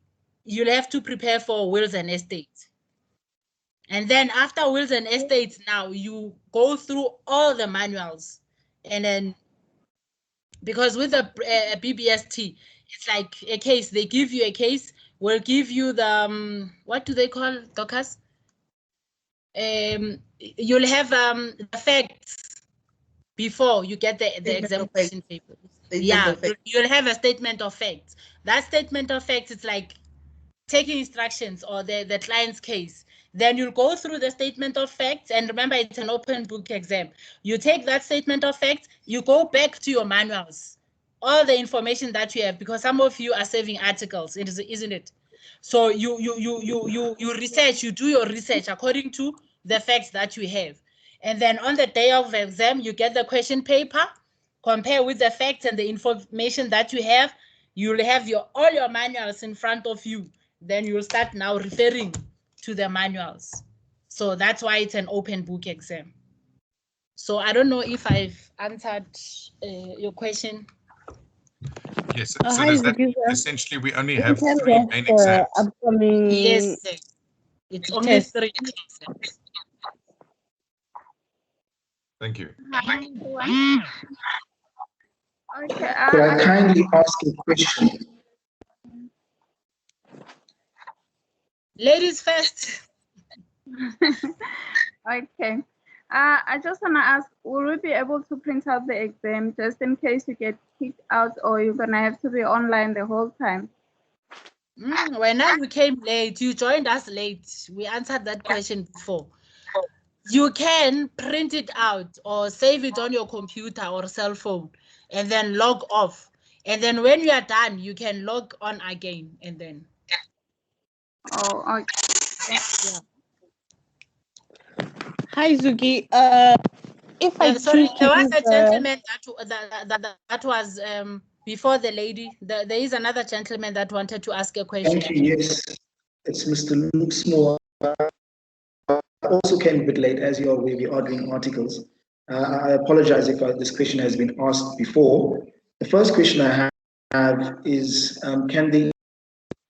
you'll have to prepare for wills and estates. And then after wills and estates, now you go through all the manuals. And then, because with a BBST, it's like a case. They give you a case, will give you the, what do they call, Dorcas? You'll have the facts before you get the exam question paper. Yeah, you'll have a statement of facts. That statement of facts is like taking instructions or the client's case. Then you'll go through the statement of facts, and remember it's an open book exam. You take that statement of facts, you go back to your manuals, all the information that you have, because some of you are saving articles, isn't it? So you research, you do your research according to the facts that you have. And then on the day of exam, you get the question paper, compare with the facts and the information that you have. You'll have all your manuals in front of you. Then you'll start now referring to the manuals. So that's why it's an open book exam. So I don't know if I've answered your question. Yes, so does that essentially we only have 3 main exams? exams? Yes, it's only 3 exams. Thank you. Okay, could I kindly ask a question? Ladies first. Okay. I just want to ask, will we be able to print out the exam just in case you get kicked out, or you're going to have to be online the whole time? When you came late, you joined us late. We answered that question before. You can print it out or save it on your computer or cell phone and then log off. And then when you are done, you can log on again and then. Oh, okay. Yeah. Hi, Zuki. If I Sorry, choose to there was use a gentleman that was before the lady. There is another gentleman that wanted to ask a question. Thank you. Yes, it's Mr. Luke Small. I also came a bit late, as you are aware, we are doing articles. I apologize if this question has been asked before. The first question I have is, can the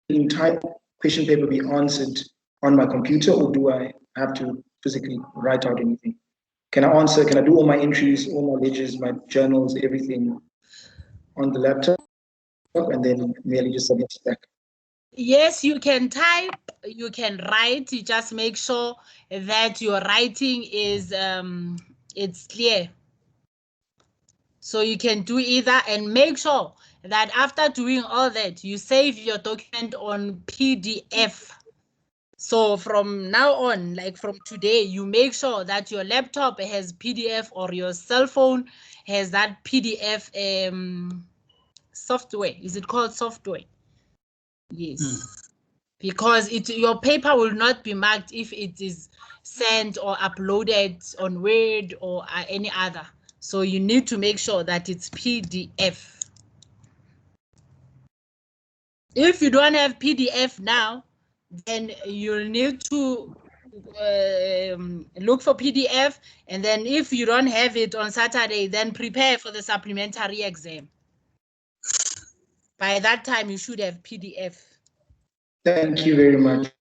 entire question paper be answered on my computer, or do I have to physically write out anything? Can I do all my entries, all my ledgers, my journals, everything on the laptop, and then merely just submit it back? Yes, you can type, you can write. You just make sure that your writing is it's clear. So you can do either, and make sure that after doing all that, you save your document on PDF. So from now on, like from today, you make sure that your laptop has PDF or your cell phone has that PDF software. Is it called software? Yes. Because your paper will not be marked if it is sent or uploaded on Word or any other. So you need to make sure that it's PDF. If you don't have PDF now, then you'll need to look for PDF, and then if you don't have it on Saturday, then prepare for the supplementary exam. By that time, you should have PDF. Thank you very much.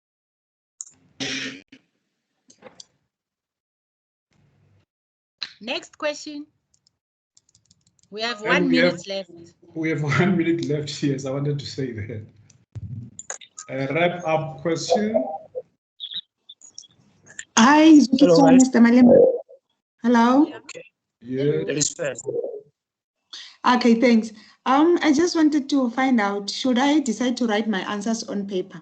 Next question. We have And 1 minute left. We have 1 minute left. Yes, I wanted to say that. A wrap-up question. Hi, Hello, guys. Mr. Maliam. Hello. Okay. Yeah. That is fair. Okay, thanks. I just wanted to find out, should I decide to write my answers on paper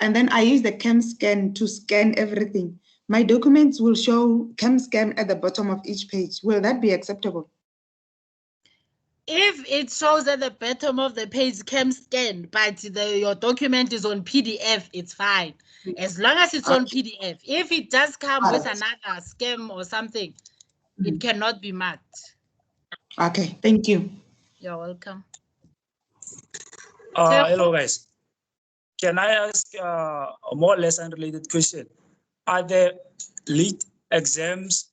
and then I use the ChemScan to scan everything? My documents will show ChemScan at the bottom of each page. Will that be acceptable? If it shows at the bottom of the page ChemScan, but your document is on PDF, it's fine. As long as it's on PDF. If it does come with another scheme or something, it cannot be marked. Okay, thank you. You're welcome. Hello, guys. Can I ask a more or less unrelated question? Are the lead exams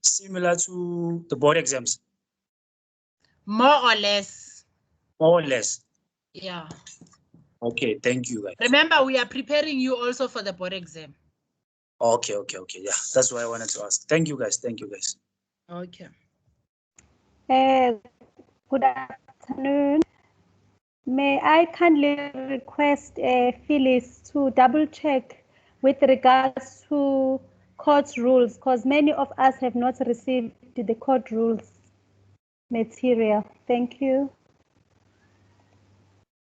similar to the board exams? More or less. More or less. Yeah. Okay, thank you, guys. Remember, we are preparing you also for the board exam. Okay. Yeah, that's why I wanted to ask. Thank you, guys. Okay. Good afternoon. May I kindly request Phyllis to double check with regards to court rules, because many of us have not received the court rules material. Thank you.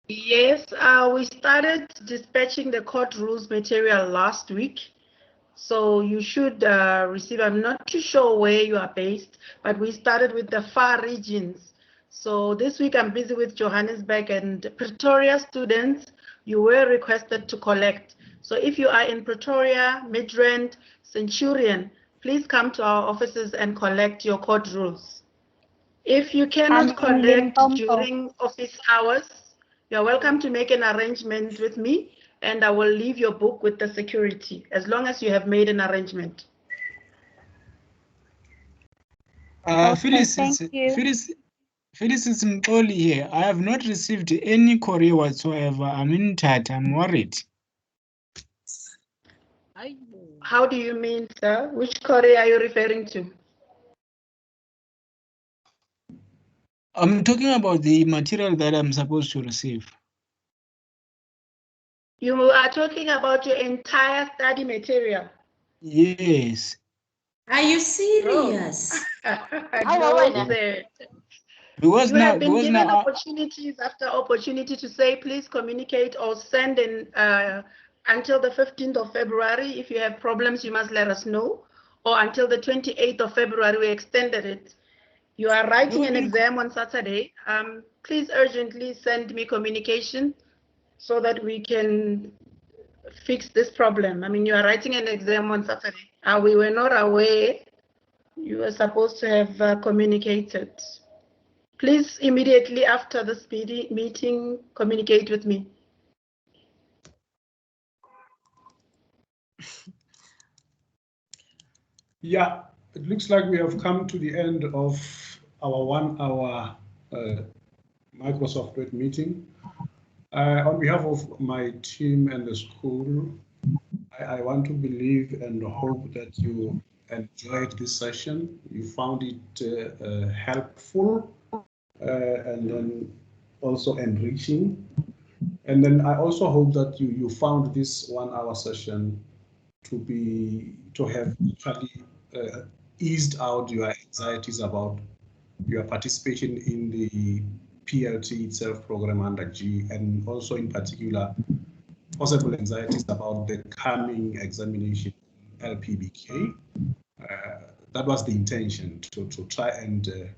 Yes, we started dispatching the court rules material last week. So you should receive, I'm not too sure where you are based, but we started with the far regions. So this week I'm busy with Johannesburg and Pretoria students. You were requested to collect. So if you are in Pretoria, Midrand, Centurion, please come to our offices and collect your court rules. If you cannot collect during office hours, you're welcome to make an arrangement with me, and I will leave your book with the security as long as you have made an arrangement. Phyllis, Phyllis is Mtoli here. I have not received any courier whatsoever. I'm in touch. I'm worried. How do you mean, sir? Which courier are you referring to? I'm talking about the material that I'm supposed to receive. You are talking about your entire study material? Yes. Are you serious? No, sir. Because You have been given opportunities after opportunity to say, please communicate or send in until the 15th of February. If you have problems, you must let us know. or until the 28th of February, we extended it. You are writing an exam on Saturday. Please urgently send me communication so that we can fix this problem. I mean, you are writing an exam on Saturday. We were not aware. You were supposed to have communicated. Please immediately after this meeting, communicate with me. Yeah, it looks like we have come to the end of our 1 hour Microsoft Word meeting. On behalf of my team and the school, I want to believe and hope that you enjoyed this session. You found it helpful and then also enriching. And then I also hope that you found this 1 hour session to have actually eased out your anxieties about your participation in the PLT itself program under G, and also in particular possible anxieties about the coming examination LPBK. That was the intention, to try and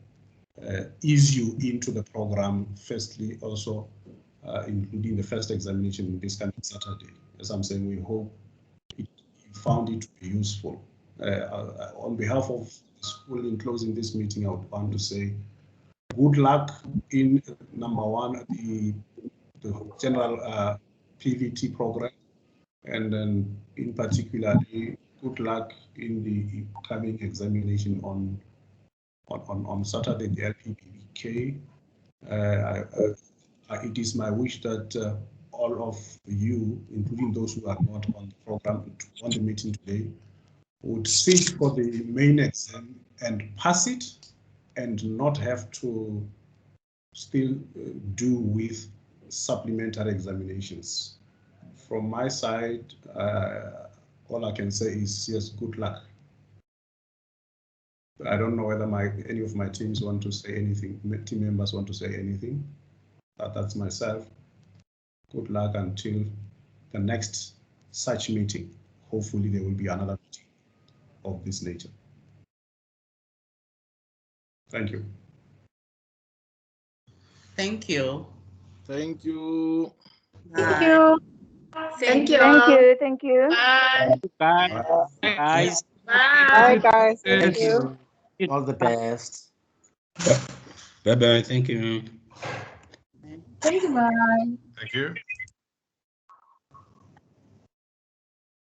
ease you into the program, firstly also including the first examination this coming Saturday. As I'm saying, we hope you found it to be useful. On behalf of the school, in closing this meeting, I would want to say good luck in number one, the general PVT program, and then in particular, good luck in the coming examination on Saturday, the LPBK. It is my wish that all of you, including those who are not on the program, on the meeting today, would sit for the main exam and pass it, and not have to still do with supplementary examinations. From my side, all I can say is yes, good luck. I don't know whether any of my teams want to say anything, team members want to say anything. That's myself. Good luck until the next such meeting. Hopefully there will be another meeting of this nature. Thank you. Thank you. Thank you. Thank you. Thank you. Thank you. Bye. Bye. Guys. Bye. Bye, guys. Thank you. All the best. Bye-bye. Thank you. Thank you, bye. Thank you.